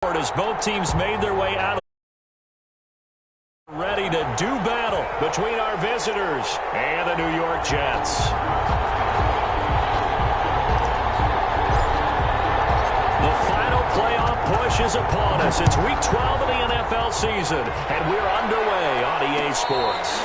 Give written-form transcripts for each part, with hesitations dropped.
As both teams made their way out of ready to do battle between our visitors and the New York Jets. The final playoff push is upon us. It's week 12 of the NFL season, and we're underway on EA Sports.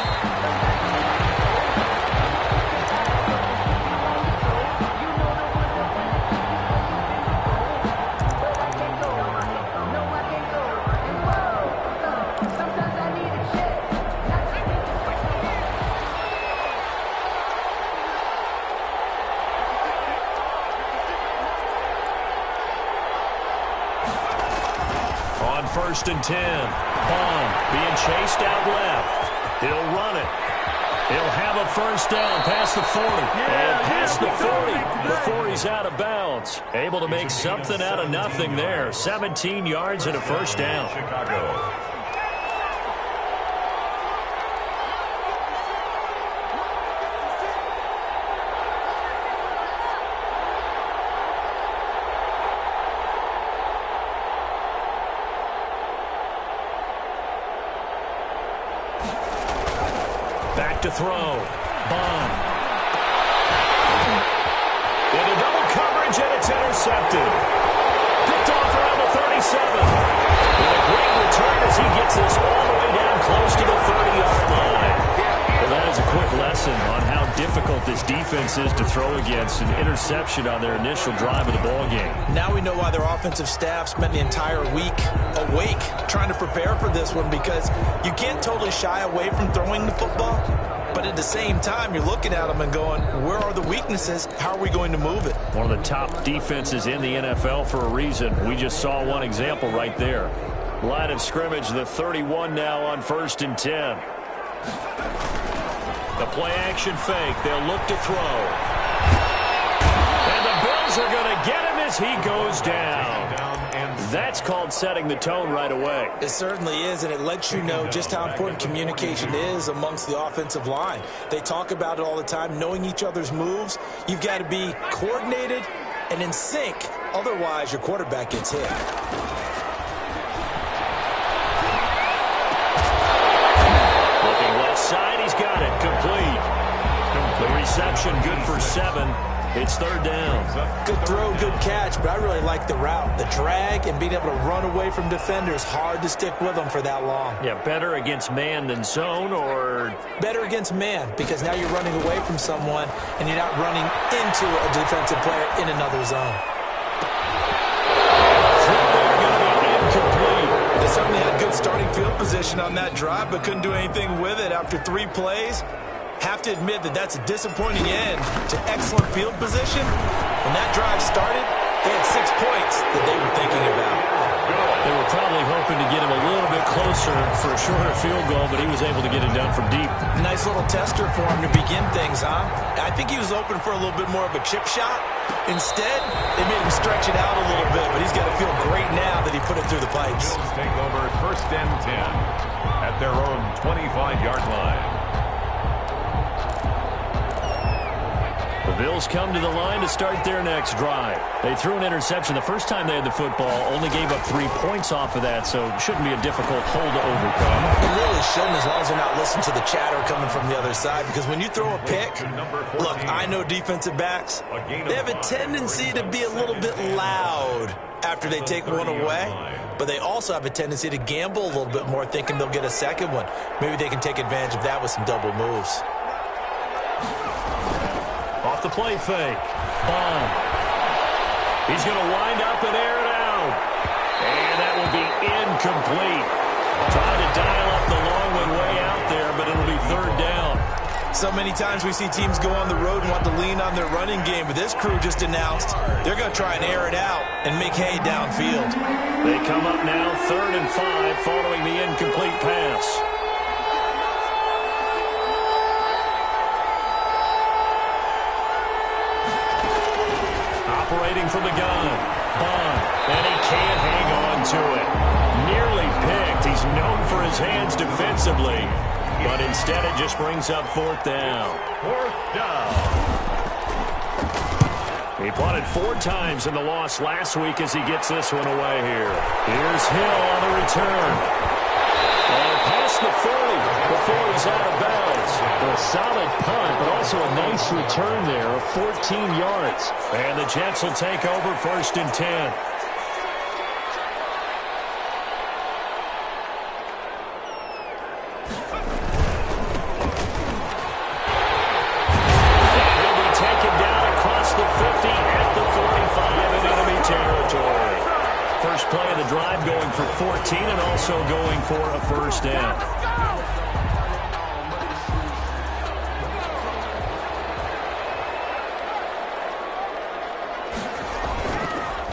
First and 10. Bond being chased out left. He'll run it. He'll have a first down past the 40. And past the 40 before he's out of bounds. Able to make something out of nothing there. 17 yards and a first down. Chicago. To throw. Bond. Into double coverage, and it's intercepted. Picked off around the 37. With a great return as he gets this all the way down close to the 30-yard line. Well, that is a quick lesson on how difficult this defense is to throw against. An interception on their initial drive of the ball game. Now we know why their offensive staff spent the entire week awake trying to prepare for this one, because you can't totally shy away from throwing the football. But at the same time, you're looking at them and going, where are the weaknesses? How are we going to move it? One of the top defenses in the NFL for a reason. We just saw one example right there. Line of scrimmage, the 31 now on first and 10. The play action fake. They'll look to throw. And the Bills are going to get him as he goes down. That's called setting the tone right away. It certainly is, and it lets you know just how important communication is amongst the offensive line. They talk about it all the time, knowing each other's moves. You've got to be coordinated and in sync. Otherwise, your quarterback gets hit. Looking left side, he's got it. Complete. The reception good for 7. It's third down. Good throw, good catch, but I really like the route. The drag and being able to run away from defenders, hard to stick with them for that long. Yeah, better against man than zone, or? Better against man, because now you're running away from someone and you're not running into a defensive player in another zone. Incomplete. They certainly had good starting field position on that drive, but couldn't do anything with it after 3 plays. Have to admit that that's a disappointing end to excellent field position. When that drive started, they had 6 points that they were thinking about. They were probably hoping to get him a little bit closer for a shorter field goal, but he was able to get it done from deep. Nice little tester for him to begin things, huh? I think he was open for a little bit more of a chip shot. Instead, they made him stretch it out a little bit, but he's got to feel great now that he put it through the pipes. Bills take over first and 10 at their own 25-yard line. The Bills come to the line to start their next drive. They threw an interception the first time they had the football, only gave up 3 points off of that, so it shouldn't be a difficult hole to overcome. It really shouldn't, as long as they're not listening to the chatter coming from the other side, because when you throw a pick, look, I know defensive backs, they have a tendency to be a little bit loud after they take one away, but they also have a tendency to gamble a little bit more, thinking they'll get a second one. Maybe they can take advantage of that with some double moves. Off the play fake. Bond. He's going to wind up and air it out. And that will be incomplete. Trying to dial up the long one way out there, but it'll be third down. So many times we see teams go on the road and want to lean on their running game, but this crew just announced they're going to try and air it out and make hay downfield. They come up now, 3rd and 5, following the incomplete pass. Operating from the gun. Bond. And he can't hang on to it. Nearly picked. He's known for his hands defensively. But instead it just brings up 4th down. 4th down. He punted 4 times in the loss last week as he gets this one away here. Here's Hill on the return. And past the 30 before he's out of bounds. A solid punt, but also a nice return there of 14 yards. And the Jets will take over 1st and 10. First play of the drive going for 14 and also going for a 1st down.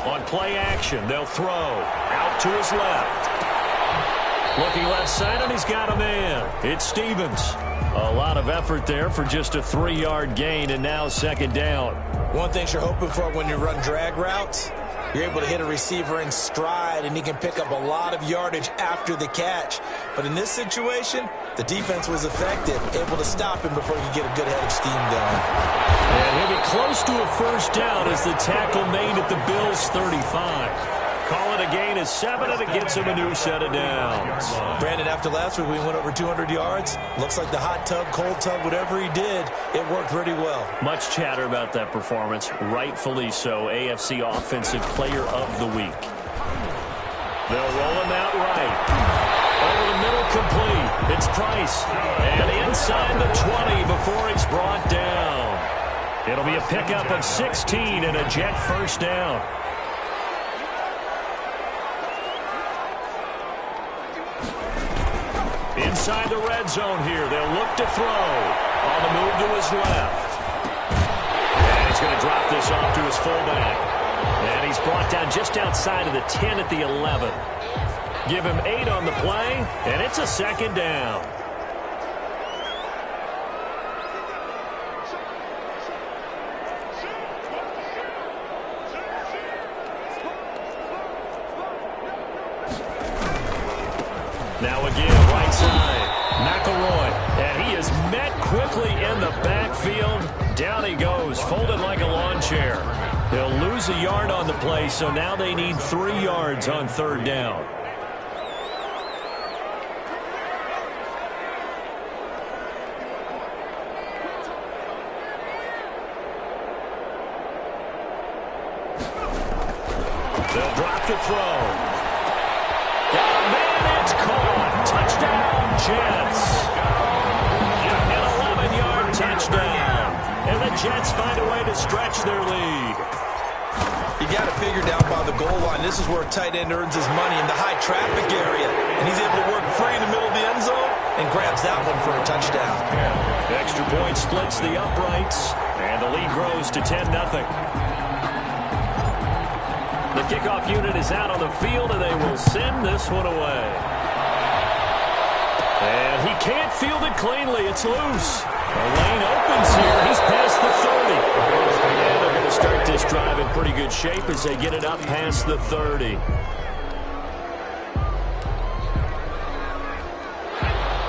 On play action, they'll throw out to his left. Looking left side, and he's got a man. It's Stevens. A lot of effort there for just a 3-yard gain, and now 2nd down. One thing you're hoping for when you run drag routes, you're able to hit a receiver in stride, and he can pick up a lot of yardage after the catch. But in this situation, the defense was effective, able to stop him before he could get a good head of steam going. And he'll be close to a 1st down as the tackle made at the Bills' 35. Call it a gain of 7, and it gets him a new set of downs. Brandon, after last week we went over 200 yards. Looks like the hot tub, cold tub, whatever he did, it worked pretty well. Much chatter about that performance. Rightfully so. AFC Offensive Player of the Week. They'll roll him out right. Over the middle, complete. It's Price. And inside the 20 before it's brought down. It'll be a pickup of 16 and a Jet 1st down. Inside the red zone here. They'll look to throw. On the move to his left. And he's going to drop this off to his fullback. And he's brought down just outside of the 10 at the 11. Give him 8 on the play, and it's a 2nd down. Now again, right side. McElroy. And he is met quickly in the backfield. Down he goes, folded like a lawn chair. They'll lose a yard on the play, so now they need 3 yards on 3rd down. They'll drop the throw. Got a man, it's caught. Touchdown, Jets. An 11-yard touchdown. And the Jets find a way to stretch their lead. You got to figure down by the goal line. This is where a tight end earns his money, in the high traffic area. And he's able to work free in the middle of the end zone and grabs that one for a touchdown. The extra point splits the uprights, and the lead grows to 10-0. The kickoff unit is out on the field, and they will send this one away. And he can't field it cleanly. It's loose. The lane opens here. He's past the 30. And they're going to start this drive in pretty good shape as they get it up past the 30.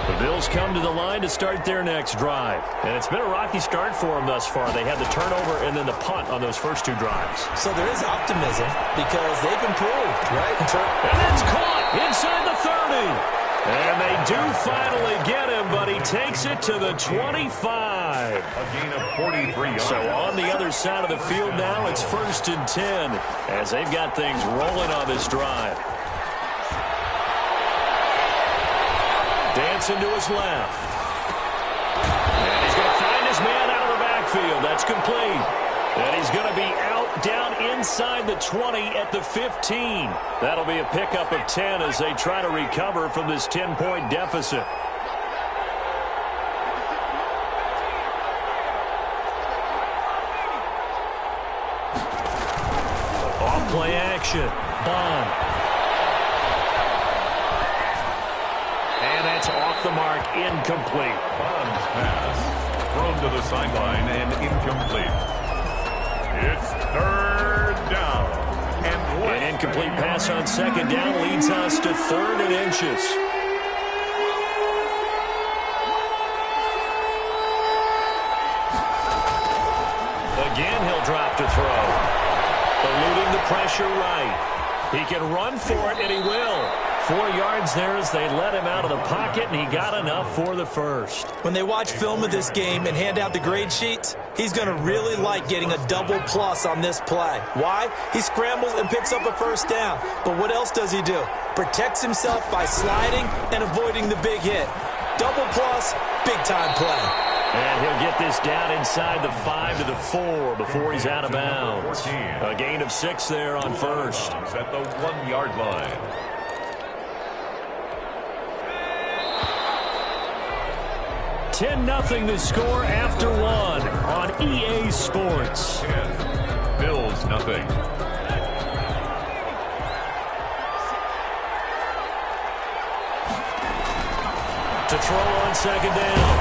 The Bills come to the line to start their next drive. And it's been a rocky start for them thus far. They had the turnover and then the punt on those first 2 drives. So there is optimism because they've improved, right? And that's caught inside the 30. And they do finally get him, but he takes it to the 25. A gain of 43 yards. So on the other side of the field now, it's 1st and 10 as they've got things rolling on this drive. Dancing to his left. And he's going to find his man out of the backfield. That's complete. And he's going to be out down inside the 20 at the 15. That'll be a pickup of 10 as they try to recover from this 10-point deficit. Off play action. Bond. And that's off the mark, incomplete. Bond's pass thrown to the sideline and incomplete. It's 3rd down. And an incomplete pass on 2nd down leads us to 3rd and inches. Again, he'll drop to throw. pressure right. He can run for it, and he will. 4 yards there as they let him out of the pocket, and he got enough for the first. When they watch film of this game and hand out the grade sheets, he's going to really like getting a double plus on this play. Why? He scrambles and picks up a first down. But what else does he do? Protects himself by sliding and avoiding the big hit. Double plus, big-time play. And he'll get this down inside the 5 to the 4 before he's out of bounds. A gain of 6 there on first. At the 1-yard line. $10-0 the score after 1 on EA Sports. 10. Bills nothing. To throw on second down.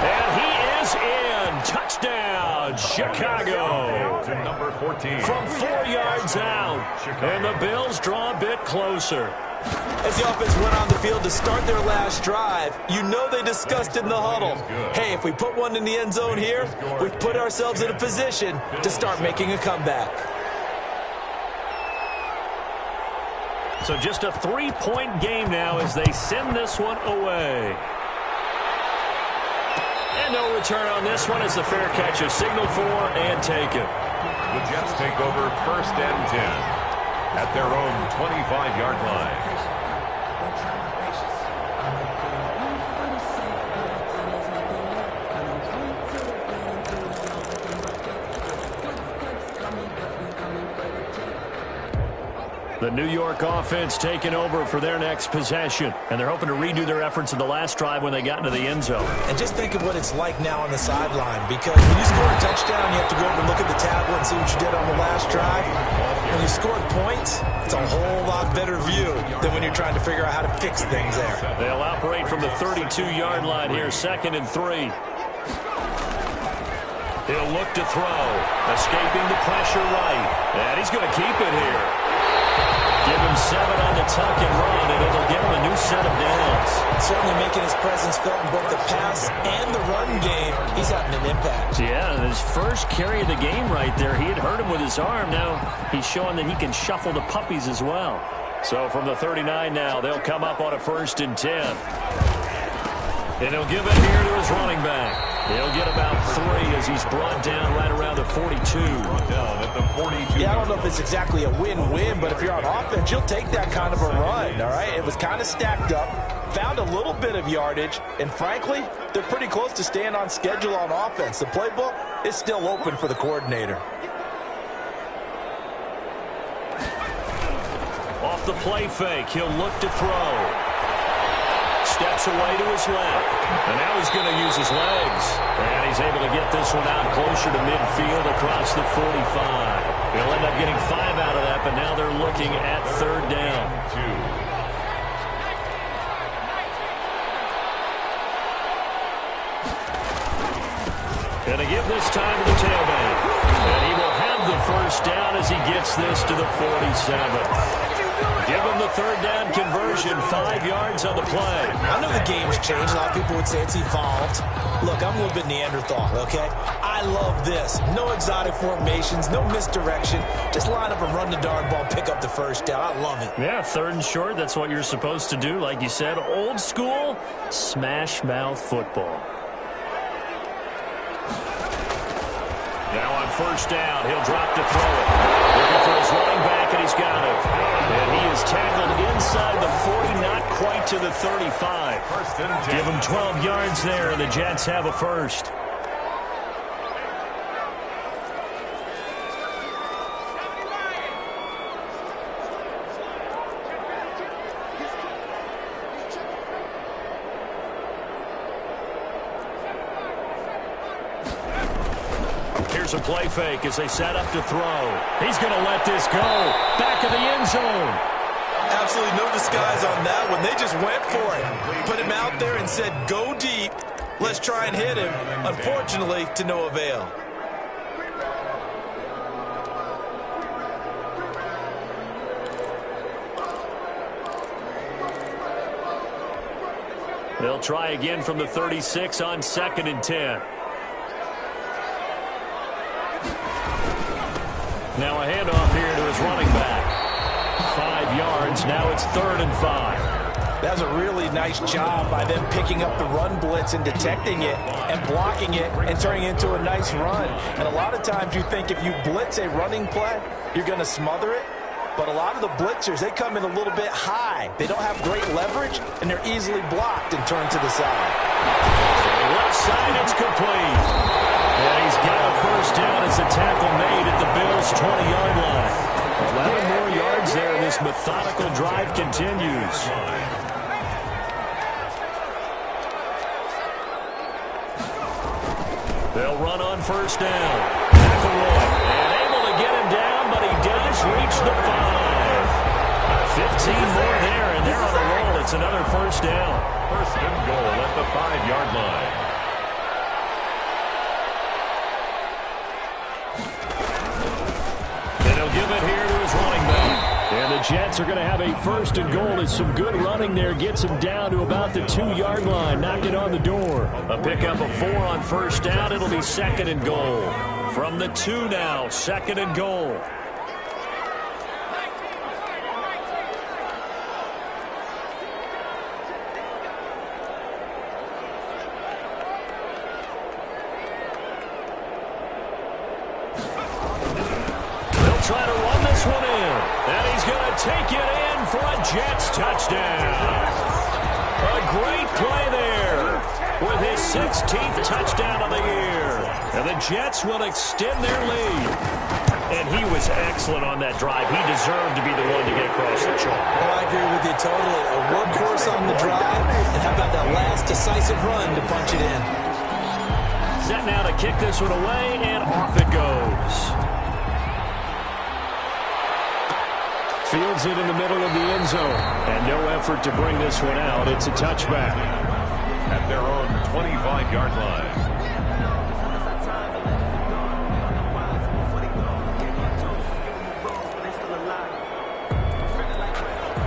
And he is in. Touchdown, Chicago. To number 14. From 4 yards out. And the Bills draw a bit closer. As the offense went on the field to start their last drive, you know they discussed in the huddle, hey, if we put one in the end zone here, we've put ourselves in a position to start making a comeback. So just a 3-point game now as they send this one away. And no return on this one as the fair catch is signaled for and taken. The Jets take over 1st and 10 at their own 25-yard line. The New York offense taking over for their next possession. And they're hoping to redo their efforts in the last drive when they got into the end zone. And just think of what it's like now on the sideline, because when you score a touchdown, you have to go over and look at the tablet and see what you did on the last drive. When you scored points, it's a whole lot better view than when you're trying to figure out how to fix things there. They'll operate from the 32-yard line here, 2nd and 3. He'll look to throw, escaping the pressure right. And he's going to keep it here. Give him 7 on the tuck and run, and it'll give him a new set of downs. Certainly making his presence felt in both the pass and the run game. He's having an impact. Yeah, his first carry of the game right there, he had hurt him with his arm. Now he's showing that he can shuffle the puppies as well. So from the 39 now, they'll come up on a 1st and 10. And he'll give it here to his running back. He'll get about 3 as he's brought down right around the 42. Down at the 42. Yeah, I don't know if it's exactly a win-win, but if you're on offense, you'll take that kind of a run, all right? It was kind of stacked up, found a little bit of yardage, and frankly, they're pretty close to staying on schedule on offense. The playbook is still open for the coordinator. Off the play fake, he'll look to throw. Steps away to his left. And now he's going to use his legs. And he's able to get this one out closer to midfield across the 45. He'll end up getting 5 out of that, but now they're looking at 3rd down. 2. Going to give this time to the tailback. And he will have the 1st down as he gets this to the 47. Give him the 3rd down conversion, 5 yards on the play. I know the game's changed. A lot of people would say it's evolved. Look, I'm a little bit Neanderthal, okay? I love this. No exotic formations, no misdirection. Just line up and run the darn ball, pick up the 1st down. I love it. Yeah, 3rd and short, that's what you're supposed to do. Like you said, old school, smash mouth football. Now on 1st down, he'll drop to throw it. Looking for his running back, and he's got it. And he is tackled inside the 40, not quite to the 35. Give him 12 yards there, and the Jets have a 1st. Here's a play fake as they set up to throw. He's going to let this go. Back of the end zone. Absolutely no disguise on that one. They just went for it. Put him out there and said, go deep. Let's try and hit him. Unfortunately, to no avail. They'll try again from the 36 on 2nd and 10. Now a handoff here running back. 5 yards. Now it's 3rd and 5. That was a really nice job by them picking up the run blitz and detecting it and blocking it and turning it into a nice run. And a lot of times you think if you blitz a running play, you're going to smother it. But a lot of the blitzers, they come in a little bit high. They don't have great leverage, and they're easily blocked and turned to the side. Left side, it's complete. And he's got a first down as a tackle made at the Bills' 20-yard line. 11 more yards there. This methodical drive continues. They'll run on first down. McElroy, and able to get him down, but he does reach the 5. 15 more there, and they're on a roll. It's another first down. First and goal at the 5-yard line. And he'll give it here to his running back. And the Jets are going to have a first and goal. It's some good running there. Gets him down to about the 2-yard line. Knock it on the door. A pickup of 4 on first down. It'll be 2nd and goal. From the 2 now, 2nd and goal. Try to run this one in. And he's going to take it in for a Jets touchdown. A great play there with his 16th touchdown of the year. And the Jets will extend their lead. And he was excellent on that drive. He deserved to be the one to get across the chalk. Oh, I agree with you totally. A workhorse on the drive. And how about that last decisive run to punch it in? Set now to kick this one away, and off it goes. Fields it in the middle of the end zone. And no effort to bring this one out. It's a touchback. At their own 25-yard line.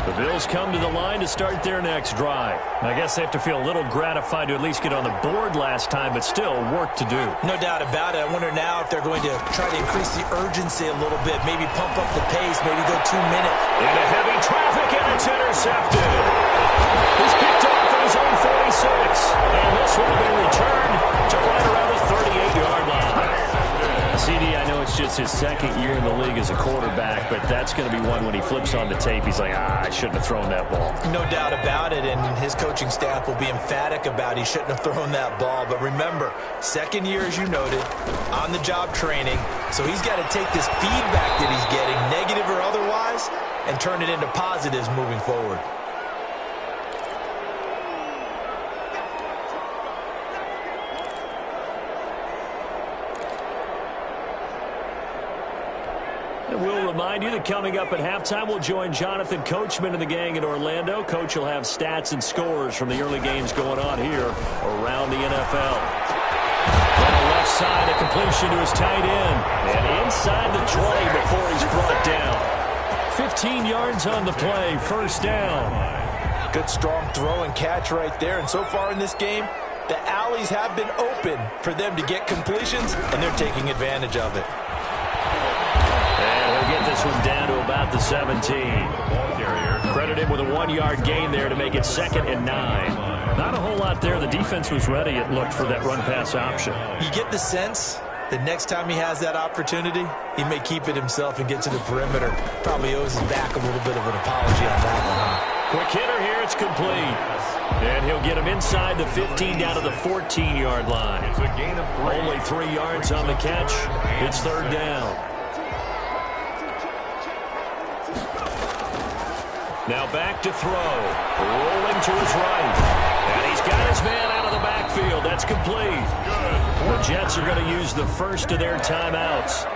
The Bills come to the line to start their next drive. I guess they have to feel a little gratified to at least get on the board last time, but still work to do. No doubt about it. I wonder now if they're going to try to increase the urgency a little bit, maybe pump up the pace, maybe go 2 minutes. Into heavy traffic, and it's intercepted. He's picked off at his own 46, and this will be returned to right around the 38-yard line. CD, I know it's just his 2nd year in the league as a quarterback, but that's going to be one when he flips on the tape, he's like, I shouldn't have thrown that ball. No doubt about it, and his coaching staff will be emphatic about he shouldn't have thrown that ball. But remember, 2nd year, as you noted, on-the-job training, so he's got to take this feedback that he's getting, negative or otherwise, and turn it into positives moving forward. We'll remind you that coming up at halftime, we'll join Jonathan Coachman and the gang in Orlando. Coach will have stats and scores from the early games going on here around the NFL. On the left side, a completion to his tight end. And inside the 20 before he's brought down. 15 yards on the play, first down. Good strong throw and catch right there. And so far in this game, the alleys have been open for them to get completions, and they're taking advantage of it. And he'll get this one down to about the 17. Credit him with a 1-yard gain there to make it 2nd and 9. Not a whole lot there. The defense was ready, it looked, for that run-pass option. You get the sense that next time he has that opportunity, he may keep it himself and get to the perimeter. Probably owes his back a little bit of an apology on that one, huh? Quick hitter here, it's complete. And he'll get him inside the 15 down to the 14-yard line. It's a gain of 3. Only 3 yards on the catch. It's 3rd down. Now back to throw. Rolling to his right. And he's got his man out of the backfield. That's complete. The Jets are going to use the first of their timeouts,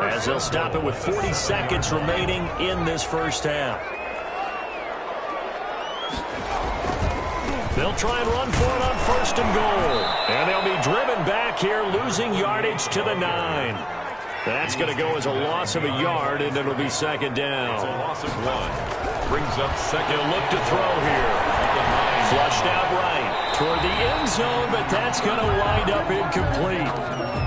as they'll stop it with 40 seconds remaining in this first half. They'll try and run for it on 1st and goal. And they'll be driven back here, losing yardage to the 9. That's going to go as a loss of a yard, and it'll be 2nd down. It's a loss of 1. Brings up 2nd. He'll look to throw here. Flushed out right. toward the end zone, but that's going to wind up incomplete.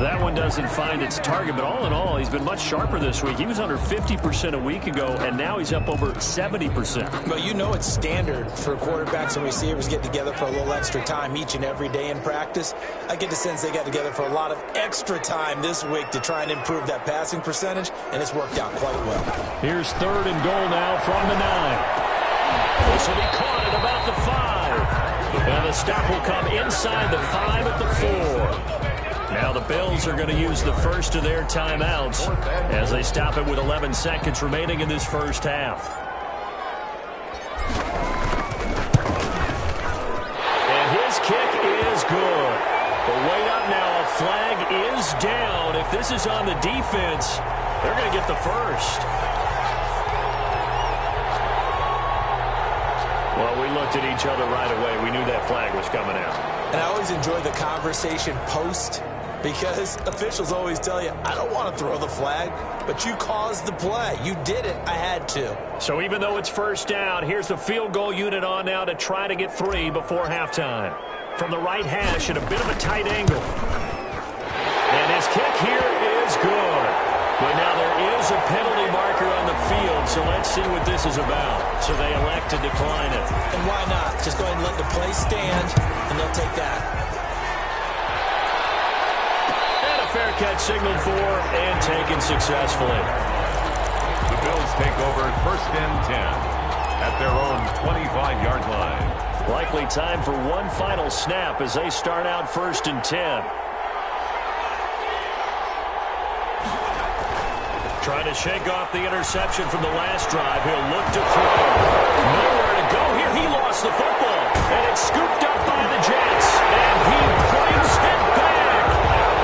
That one doesn't find its target, but all in all, he's been much sharper this week. He was under 50% a week ago, and now he's up over 70%. But you know it's standard for quarterbacks and receivers get together for a little extra time each and every day in practice. I get the sense they got together for a lot of extra time this week to try and improve that passing percentage, and it's worked out quite well. Here's 3rd and goal now from the 9. This will be caught at about the 5. And the stop will come inside the 5 at the 4. Now the Bills are going to use the first of their timeouts as they stop it with 11 seconds remaining in this first half. And his kick is good. But wait up now, a flag is down. If this is on the defense, they're going to get the first. Well, we looked at each other right away. We knew that flag was coming out. And I always enjoy the conversation post, because officials always tell you, I don't want to throw the flag, but you caused the play. You did it. I had to. So even though it's first down, here's the field goal unit on now to try to get 3 before halftime. From the right hash at a bit of a tight angle. And his kick here is good. But now there is a penalty marker on the field, so let's see what this is about. So they elect to decline it. And why not? Just go ahead and let the play stand, and they'll take that. And a fair catch signaled for and taken successfully. The Bills take over 1st and 10 at their own 25-yard line. Likely time for one final snap as they start out 1st and 10. Trying to shake off the interception from the last drive. He'll look to throw. Nowhere to go here. He lost the football. And it's scooped up by the Jets. And he brings it back.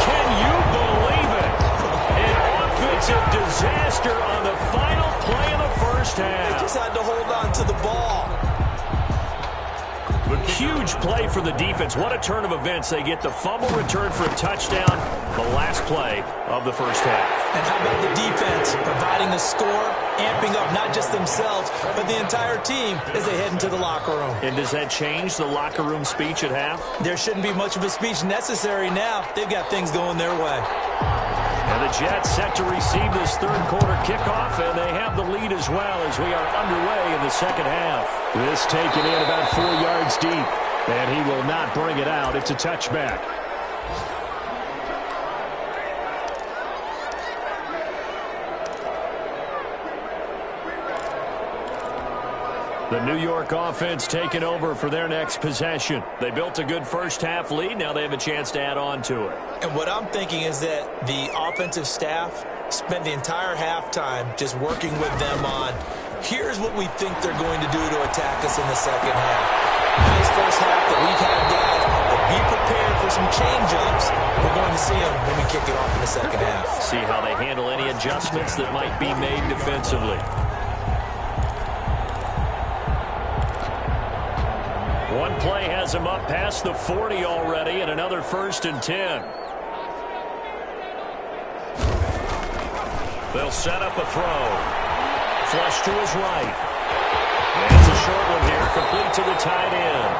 Can you believe it? An offensive disaster on the final play of the first half. They just had to hold on to the ball. Huge play for the defense. What a turn of events. They get the fumble return for a touchdown, the last play of the first half. And how about the defense providing the score, amping up not just themselves, but the entire team as they head into the locker room. And does that change the locker room speech at half? There shouldn't be much of a speech necessary now. They've got things going their way. And the Jets set to receive this 3rd quarter kickoff, and they have the lead as well as we are underway in the second half. This taken in about 4 yards deep, and he will not bring it out. It's a touchback. The New York offense taking over for their next possession. They built a good first half lead. Now they have a chance to add on to it. And what I'm thinking is that the offensive staff spent the entire halftime just working with them on, here's what we think they're going to do to attack us in the second half. Nice first half that we've had, guys, but be prepared for some change-ups. We're going to see them when we kick it off in the second half. See how they handle any adjustments that might be made defensively. One play has him up past the 40 already, and another 1st and 10. They'll set up a throw. Flush to his right. And it's a short one here, complete to the tight end.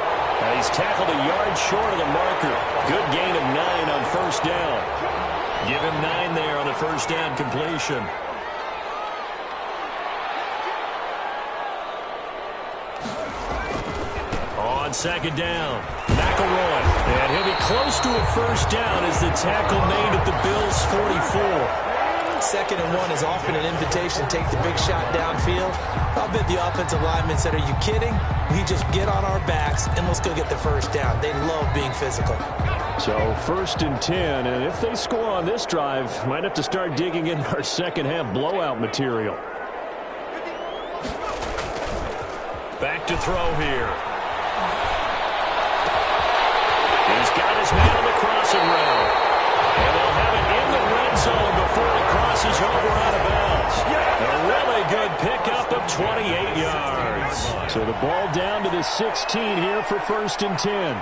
Now he's tackled a yard short of the marker. Good gain of 9 on 1st down. Give him 9 there on the 1st down completion. On 2nd down, McElroy. And he'll be close to a 1st down as the tackle made at the Bills' 44. 2nd and 1 is often an invitation to take the big shot downfield. I'll bet the offensive lineman said, are you kidding? We just get on our backs and let's go get the 1st down. They love being physical. So 1st and 10, and if they score on this drive, might have to start digging in our second half blowout material. Back to throw here. He's got his man on the crossing route. And they'll have it in the red zone before it crosses over out of bounds. A really good pickup of 28 yards. So the ball down to the 16 here for 1st and 10.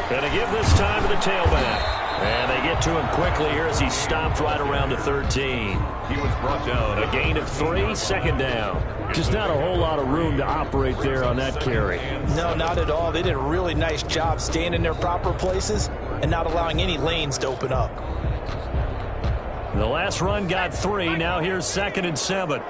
Going to give this time to the tailback. And they get to him quickly here as he stopped right around the 13. He was brought down. A gain of 3, second down. Just not a whole lot of room to operate there on that carry. No, not at all. They did a really nice job staying in their proper places and not allowing any lanes to open up. The last run got 3. Now here's 2nd and 7.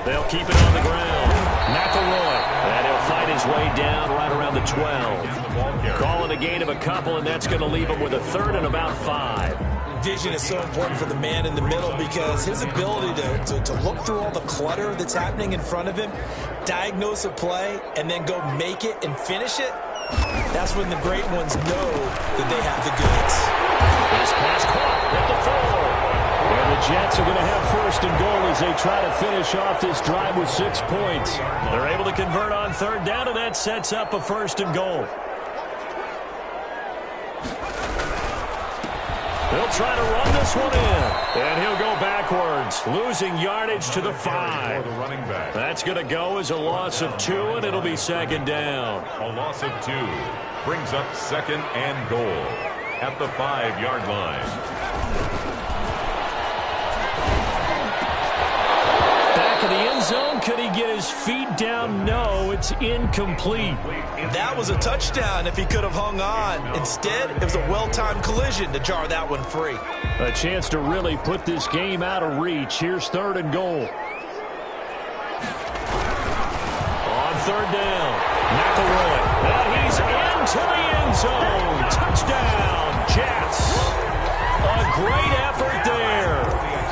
They'll keep it on the ground. McElroy. And he'll fight his way down right around the 12. Calling a gain of a couple, and that's going to leave him with a 3rd and about 5. Vision is so important for the man in the middle because his ability to look through all the clutter that's happening in front of him, diagnose a play, and then go make it and finish it, that's when the great ones know that they have the goods. This pass caught at the 4. And the Jets are going to have 1st and goal as they try to finish off this drive with 6 points. They're able to convert on 3rd down, and that sets up a 1st and goal. They'll try to run this one in, and he'll go backwards, losing yardage to the 5. That's going to go as a loss of 2, and it'll be 2nd down. A loss of 2 brings up 2nd and goal at the 5-yard line. Back of the end zone, could he get his feet down? No, it's incomplete. That was a touchdown if he could have hung on. Instead, it was a well-timed collision to jar that one free. A chance to really put this game out of reach. Here's 3rd and goal. On 3rd down, McElroy. And he's into the end zone. Touchdown, Jets. A great effort there.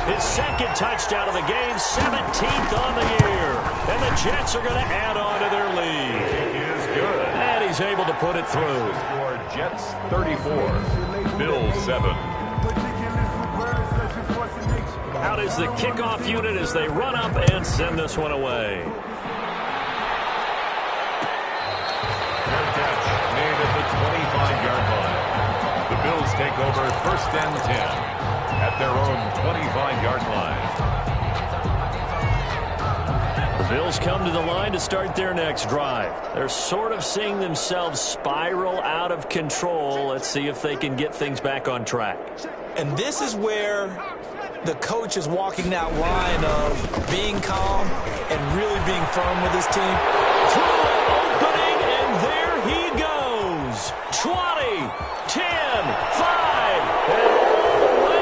His 2nd touchdown of the game, 17th on the year. And the Jets are going to add on to their lead. It is good. And he's able to put it through. For Jets 34, Bills 7. Out is the kickoff unit as they run up and send this one away. Fair catch made at the 25-yard line. The Bills take over 1st and 10. At their own 25-yard line. The Bills come to the line to start their next drive. They're sort of seeing themselves spiral out of control. Let's see if they can get things back on track. And this is where the coach is walking that line of being calm and really being firm with his team. Through an opening, and there he goes. 20, 10, 5,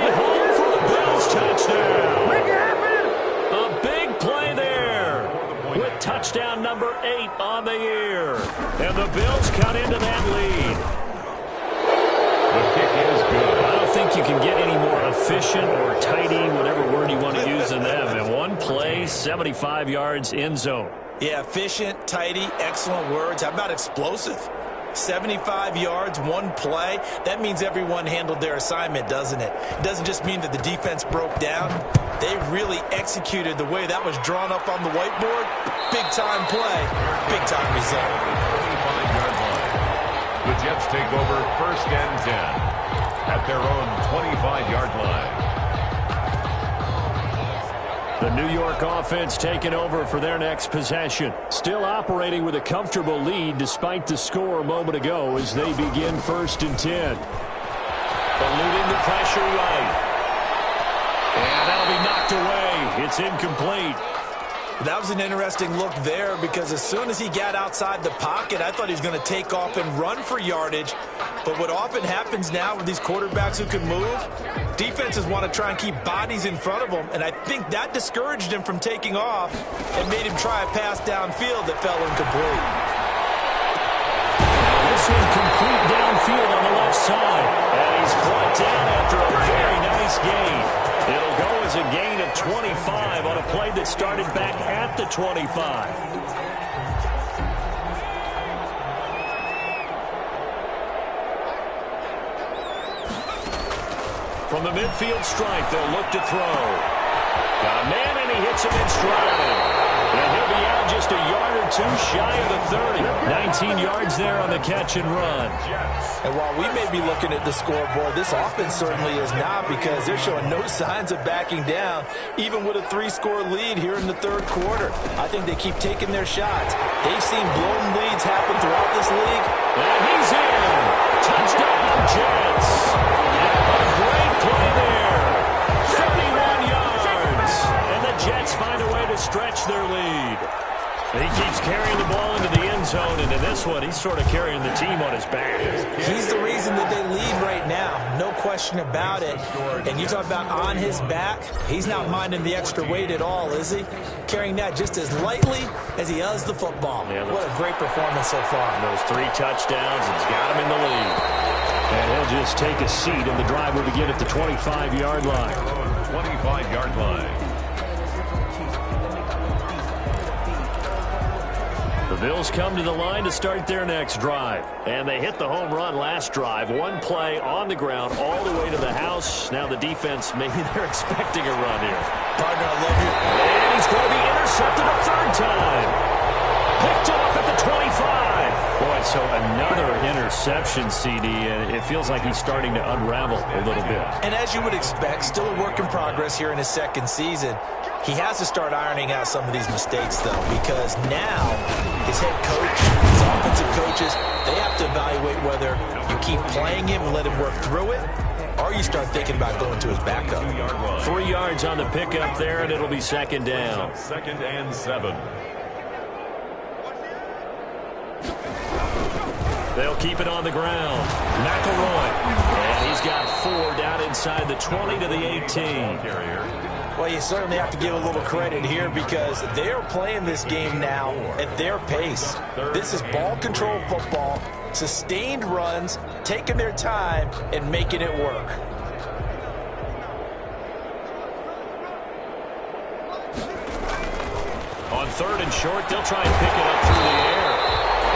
and home for the Bills touchdown. Make it happen. A big play there with touchdown number 8 on the year. And the Bills cut into that lead. The kick is good. I don't think you can get any more efficient or tidy, whatever word you want to use in them. In one play, 75 yards end zone. Yeah, efficient, tidy, excellent words. How about explosive? 75 yards, one play. That means everyone handled their assignment, doesn't it? It doesn't just mean that the defense broke down. They really executed the way that was drawn up on the whiteboard. Big-time play, big-time result. 25-yard line. The Jets take over 1st and 10 at their own 25-yard line. The New York offense taking over for their next possession. Still operating with a comfortable lead despite the score a moment ago as they begin 1st and 10. Eluding the pressure right. And that'll be knocked away. It's incomplete. That was an interesting look there because as soon as he got outside the pocket, I thought he was going to take off and run for yardage. But what often happens now with these quarterbacks who can move, defenses want to try and keep bodies in front of them, and I think that discouraged him from taking off and made him try a pass downfield that fell incomplete. This one complete downfield on the left side. And he's brought down after a very nice gain. It'll go as a gain of 25 on a play that started back at the 25. From the midfield stripe, they'll look to throw. Got a man, and he hits him in stride. And he'll be out just a yard or too shy of the 30. 19 yards there on the catch and run. And while we may be looking at the scoreboard, this offense certainly is not, because they're showing no signs of backing down, even with a 3-score lead here in the third quarter. I think they keep taking their shots. They've seen blown leads happen throughout this league. And he's in. Touchdown, Jets. A great play there. 31 yards. And the Jets find a way to stretch their lead. He keeps carrying the ball into the end zone, and in this one, he's sort of carrying the team on his back. He's the reason that they lead right now. No question about it. And you talk about on his back, he's not minding the extra weight at all, is he? Carrying that just as lightly as he does the football. Yeah, what a great performance so far. Those 3 touchdowns, it's got him in the lead. And he'll just take a seat, and the drive will begin at the 25-yard line. 25-yard line. The Bills come to the line to start their next drive. And they hit the home run last drive. One play on the ground all the way to the house. Now the defense, maybe they're expecting a run here. Partner, I love you. And he's going to be intercepted a third time. Picked off at the 25. Boy, so another interception, CD, and it feels like he's starting to unravel a little bit. And as you would expect, still a work in progress here in his second season. He has to start ironing out some of these mistakes, though, because now his head coach, his offensive coaches, they have to evaluate whether you keep playing him and let him work through it, or you start thinking about going to his backup. 3 yards on the pickup there, and it'll be second down. 2nd and 7. They'll keep it on the ground. McElroy. And he's got 4 down inside the 20 to the 18. Well, you certainly have to give a little credit here, because they're playing this game now at their pace. This is ball control football, sustained runs, taking their time and making it work. On 3rd and short, they'll try and pick it up through the air.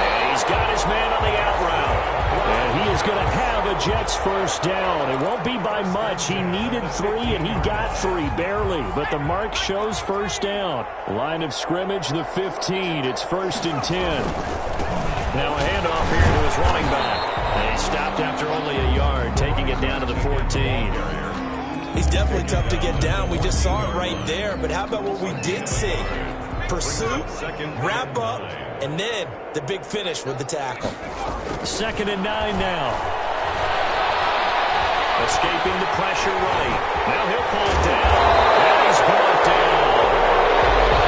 And he's got his man on the out route. And he is going to have a Jets first down. It won't be by much. He needed 3, and he got 3, barely. But the mark shows first down. Line of scrimmage, the 15. It's 1st and 10. Now a handoff here to his running back. And he stopped after only a yard, taking it down to the 14. He's definitely tough to get down. We just saw it right there. But how about what we did see? Pursuit, wrap up, and then the big finish with the tackle. 2nd and 9 now. Escaping the pressure right. Now he'll pull it down. And he's brought down.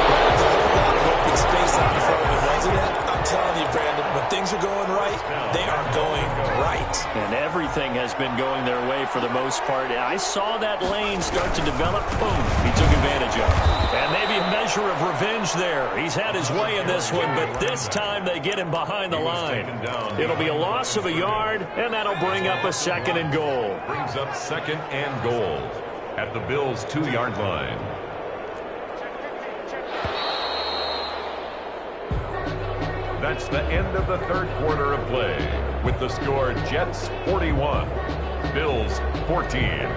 There's a whole lot of open space out in front of him, wasn't it? I'm telling you, Brandon, when things are going right, they are going right. And everything has been going their way for the most part. I saw that lane start to develop. Boom. He took advantage of it. And maybe a measure of revenge there. He's had his way in this one, but this time they get him behind the line. It'll be a loss of a yard, and that'll bring up a 2nd and goal. Brings up 2nd and goal at the Bills' 2-yard line. That's the end of the third quarter of play, with the score Jets 41, Bills 14.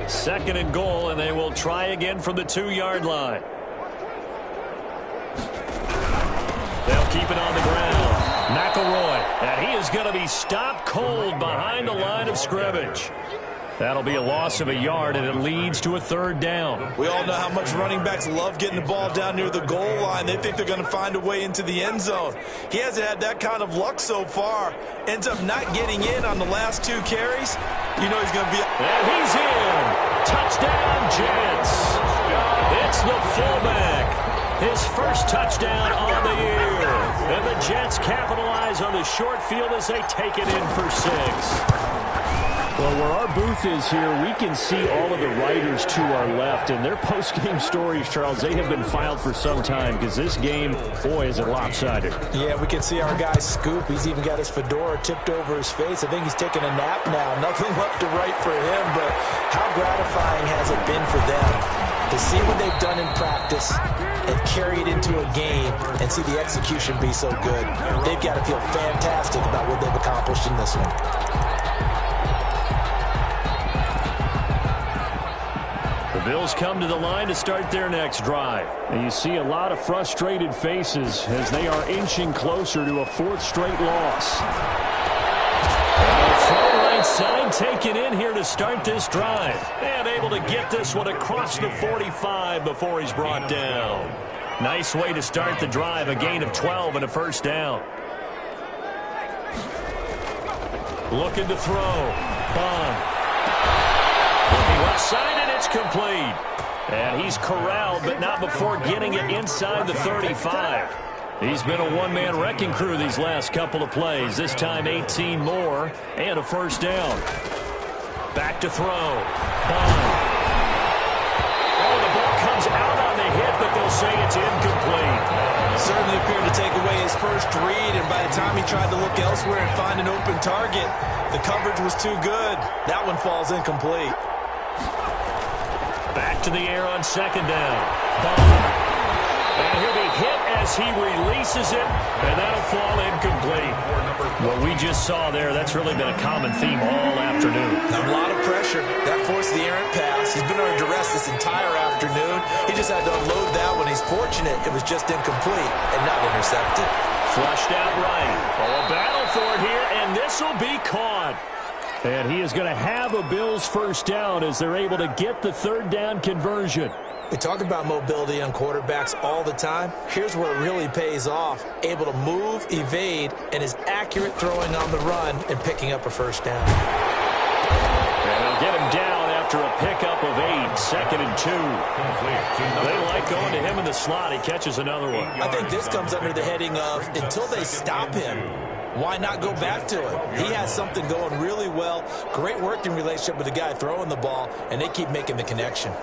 2nd and goal, and they will try again from the 2-yard line. They'll keep it on the ground. McElroy, and he is going to be stopped cold behind the line of scrimmage. That'll be a loss of a yard, and it leads to a 3rd down. We all know how much running backs love getting the ball down near the goal line. They think they're going to find a way into the end zone. He hasn't had that kind of luck so far. Ends up not getting in on the last 2 carries. You know he's going to be... And he's in. Touchdown, Jets. It's the fullback. His first touchdown on the year. And the Jets capitalize on the short field as they take it in for 6. Well, where our booth is here, we can see all of the writers to our left. And their post-game stories, Charles, they have been filed for some time, because this game, boy, is it lopsided. Yeah, we can see our guy Scoop. He's even got his fedora tipped over his face. I think he's taking a nap now. Nothing left to write for him, but how gratifying has it been for them to see what they've done in practice and carry it into a game and see the execution be so good. They've got to feel fantastic about what they've accomplished in this one. The Bills come to the line to start their next drive. And you see a lot of frustrated faces as they are inching closer to a fourth straight loss. Far right side taken in here to start this drive. And able to get this one across the 45 before he's brought down. Nice way to start the drive, a gain of 12 and a first down. Looking to throw. Bond. Looking left side, and it's complete. And he's corralled, but not before getting it inside the 35. He's been a one-man wrecking crew these last couple of plays. This time 18 more and a first down. Back to throw. Bond. Oh, the ball comes out on the hit, but they'll say it's incomplete. Certainly appeared to take away his first read, and by the time he tried to look elsewhere and find an open target, the coverage was too good. That one falls incomplete. Back to the air on second down. Bond. And he'll be hit as he releases it, and that'll fall incomplete. What we just saw there, that's really been a common theme all afternoon. A lot of pressure. That forced the errant pass. He's been under duress this entire afternoon. He just had to unload that one. He's fortunate it was just incomplete and not intercepted. Flushed out right. Oh, a battle for it here, and this will be caught. And he is going to have a Bills first down as they're able to get the third down conversion. We talk about mobility on quarterbacks all the time. Here's where it really pays off. Able to move, evade, and is accurate throwing on the run and picking up a first down. And they'll get him down after a pickup of 8, second and 2. They like going to him in the slot. He catches another one. I think this comes under the heading of until they stop him, why not go back to it? He has something going really well. Great working relationship with the guy throwing the ball, and they keep making the connection.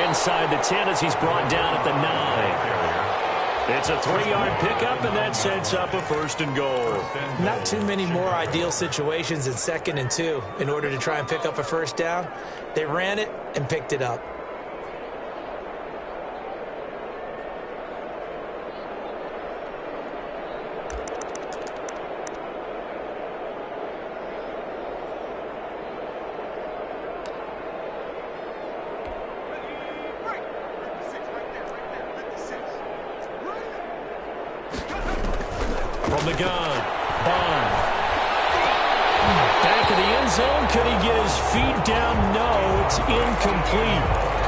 Inside the 10 as he's brought down at the 9. It's a 3-yard pickup, and that sets up a first and goal. Not too many more ideal situations in second and 2 in order to try and pick up a first down. They ran it and picked it up. From the gun, Bond. Back of the end zone. Could he get his feet down? No, it's incomplete.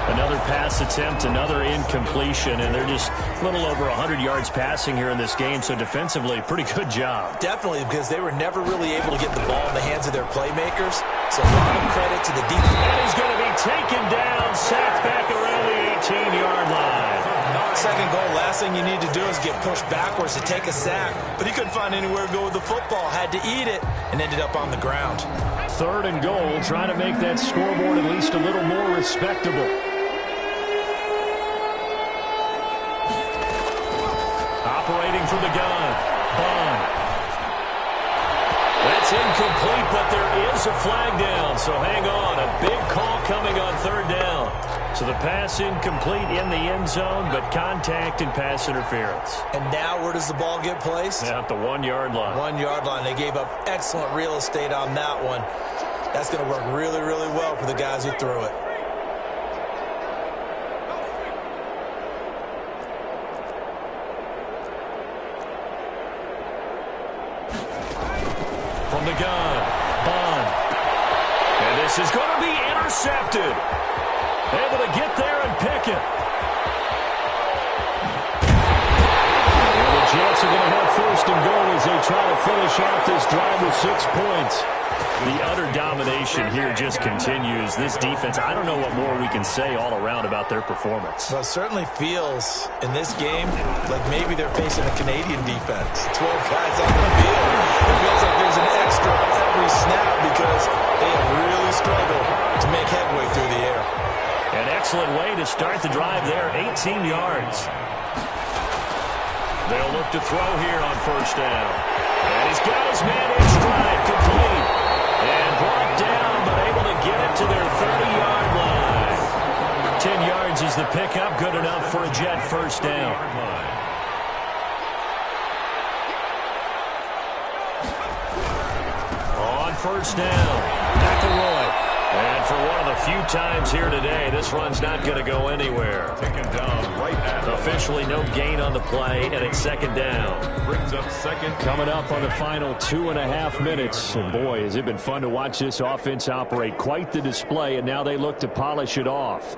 Another pass attempt, another incompletion, and they're just a little over 100 yards passing here in this game, so defensively, pretty good job. Definitely, because they were never really able to get the ball in the hands of their playmakers, so a lot of credit to the defense. And he's going to be taken down, sacked back around the 18-yard line. Second goal, last thing you need to do is get pushed backwards to take a sack, but he couldn't find anywhere to go with the football, had to eat it, and ended up on the ground. Third and goal, trying to make that scoreboard at least a little more respectable. Operating from the gun, Bond. That's incomplete, but there is a flag down, so hang on. A big call coming on third down. So the pass incomplete in the end zone, but contact and pass interference. And now where does the ball get placed? At the 1-yard line. 1-yard line. They gave up excellent real estate on that one. That's going to work really, really well for the guys who threw it. From the gun, Bond. And this is going to be intercepted. Able to get there and pick it. And the Jets are going to have first and goal as they try to finish out this drive with 6 points. The utter domination here just continues. This defense, I don't know what more we can say all around about their performance. Well, it certainly feels in this game like maybe they're facing a Canadian defense. 12 guys on the field. It feels like there's an extra every snap because they have really struggled to make headway through the air. An excellent way to start the drive there, 18 yards. They'll look to throw here on first down. And he's got his man in stride, complete. And brought down, but able to get it to their 30-yard line. 10 yards is the pickup, good enough for a Jet first down. first down. McElroy. And for one of the few times here today, this run's not going to go anywhere. Taken down right at Officially no gain on the play, and it's second down. Brings up second. Coming up on the final 2.5 minutes. And boy, has it been fun to watch this offense operate. Quite the display, and now they look to polish it off.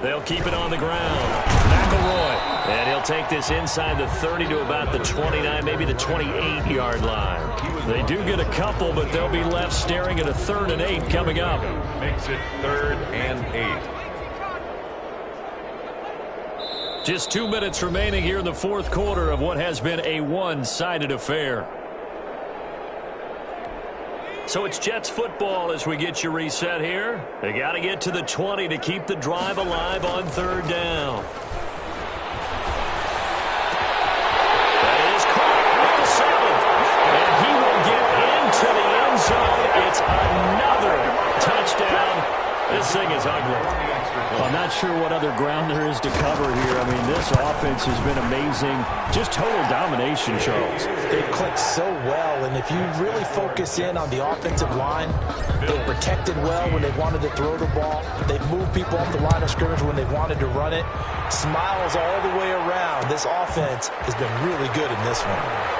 They'll keep it on the ground. McElroy. And he'll take this inside the 30 to about the 29, maybe the 28-yard line. They do get a couple, but they'll be left staring at a 3rd and 8 coming up. Makes it 3rd and 8. Just 2 minutes remaining here in the fourth quarter of what has been a one-sided affair. So it's Jets football as we get you reset here. They got to get to the 20 to keep the drive alive on 3rd down. That is caught at the 7. And he will get into the end zone. It's another touchdown. This thing is ugly. I'm not sure what other ground there is to cover here. I mean, this offense has been amazing. Just total domination, Charles. They've clicked so well, and if you really focus in on the offensive line, they've protected well when they wanted to throw the ball. They've moved people off the line of scrimmage when they wanted to run it. Smiles all the way around. This offense has been really good in this one.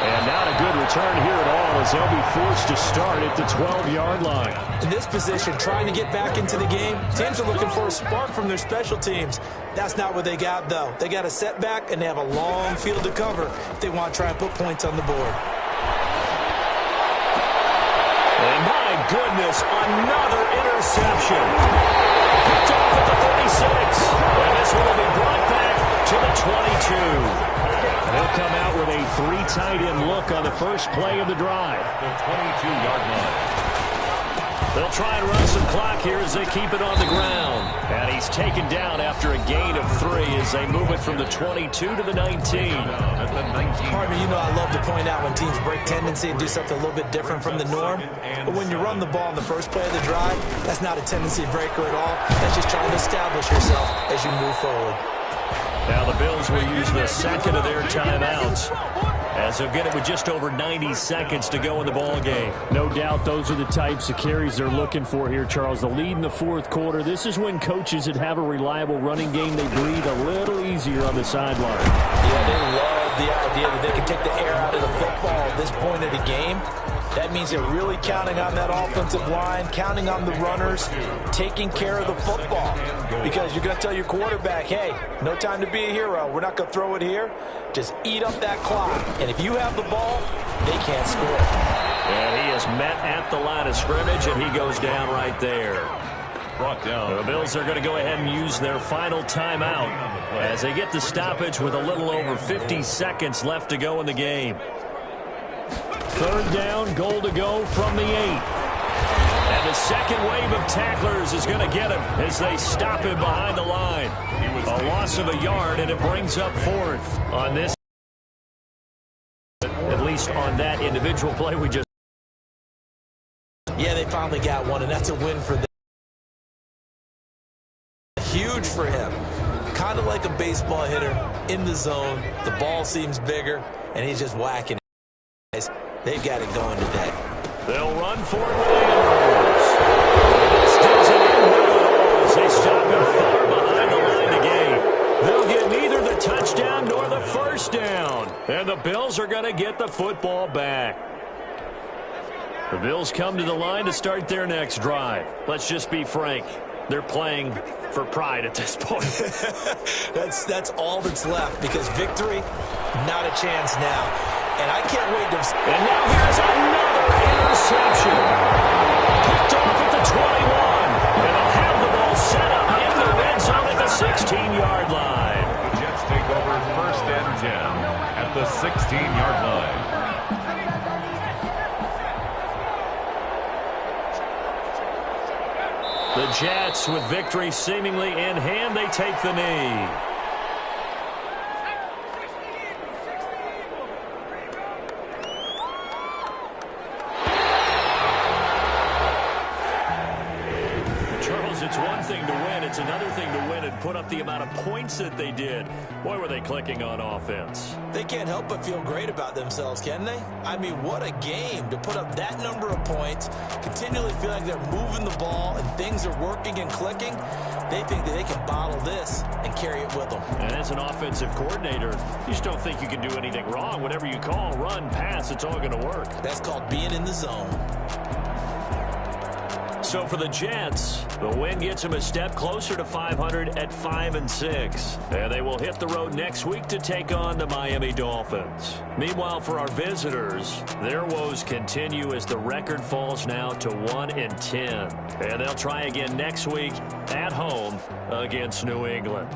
And not a good return here at all as they'll be forced to start at the 12-yard line. In this position, trying to get back into the game, teams are looking for a spark from their special teams. That's not what they got, though. They got a setback, and they have a long field to cover if they want to try and put points on the board. And my goodness, another interception. Picked off at the 36. And this one will be brought back to the 22. They'll come out with a 3 tight end look on the first play of the drive. The 22-yard line. They'll try and run some clock here as they keep it on the ground. And he's taken down after a gain of 3 as they move it from the 22 to the 19. Harvey, you know I love to point out when teams break tendency and do something a little bit different from the norm. But when you run the ball in the first play of the drive, that's not a tendency breaker at all. That's just trying to establish yourself as you move forward. Now the Bills will use the second of their timeouts as they'll get it with just over 90 seconds to go in the ball game. No doubt those are the types of carries they're looking for here, Charles. The lead in the fourth quarter. This is when coaches that have a reliable running game, they breathe a little easier on the sideline. Yeah, they love the idea that they can take the air out of the football at this point of the game. That means they're really counting on that offensive line, counting on the runners, taking care of the football. Because you're going to tell your quarterback, hey, no time to be a hero. We're not going to throw it here. Just eat up that clock. And if you have the ball, they can't score. And he is met at the line of scrimmage, and he goes down right there. Brought down. The Bills are going to go ahead and use their final timeout as they get the stoppage with a little over 50 seconds left to go in the game. 3rd down, goal to go from the 8. And the second wave of tacklers is going to get him as they stop him behind the line. A loss of a yard, and it brings up 4th on this. At least on that individual play we just. Yeah, they finally got one, and that's a win for them. Huge for him. Kind of like a baseball hitter in the zone. The ball seems bigger, and he's just whacking it. They've got it going today. They'll run for it with Andrews. This doesn't end well at all as they stop him far behind the line to gain. They'll get neither the touchdown nor the first down. And the Bills are going to get the football back. The Bills come to the line to start their next drive. Let's just be frank. They're playing for pride at this point. That's all that's left because victory, not a chance now. And I can't wait to... And now here's another interception. Picked off at the 21. And they'll have the ball set up in the red zone at the 16-yard line. The Jets take over 1st and 10 at the 16-yard line. The Jets, with victory seemingly in hand, they take the knee. Charles, it's one thing to win. It's another everything to win and put up the amount of points that they did. Boy, were they clicking on offense. They can't help but feel great about themselves, can they? I mean, what a game to put up that number of points, continually feel like they're moving the ball and things are working and clicking. They think that they can bottle this and carry it with them. And as an offensive coordinator, you just don't think you can do anything wrong. Whatever you call, run, pass, it's all going to work. That's called being in the zone. So for the Jets, the win gets them a step closer to 500 at 5-6. And they will hit the road next week to take on the Miami Dolphins. Meanwhile, for our visitors, their woes continue as the record falls now to 1-10. And they'll try again next week at home against New England.